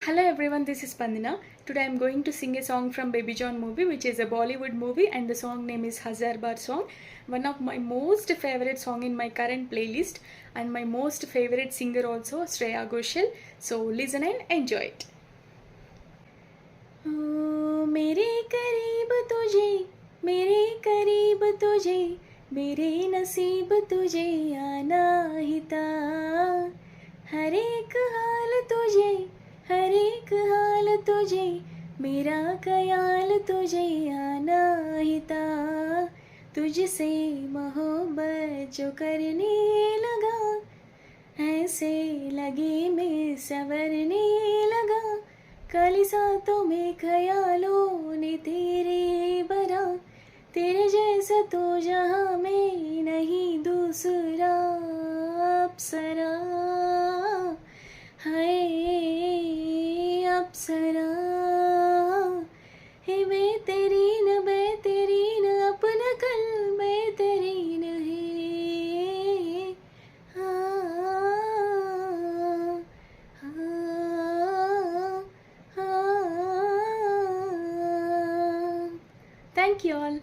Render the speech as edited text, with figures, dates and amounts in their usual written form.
Hello everyone, this is Pandina. Today I'm going to sing a song from Baby John movie, which is a Bollywood movie, and the song name is Hazar Bar song. One of my most favorite song in my current playlist, and my most favorite singer also, Shreya Ghoshal. So listen and enjoy it. ओ, मेरे करीब तुझे, मेरे करीब तुझे, मेरे नसीब तुझे आना ही था। हर एक हाल तुझे, हर एक हाल तुझे, मेरा ख्याल तुझे आना ही था। तुझसे मोहब्बत जो करने लगा, ऐसे लगे मैं संवरने लगा। कल सातों में ख्यालों ने तेरे भरा, तेरे जैसा तो जहाँ में नहीं दूसरा अप्सरा, हाय अप्सरा। हे बेहतरीन बेहतरीन अपना कल बेहतरीन है। हाँ, हाँ, हाँ। Thank you all.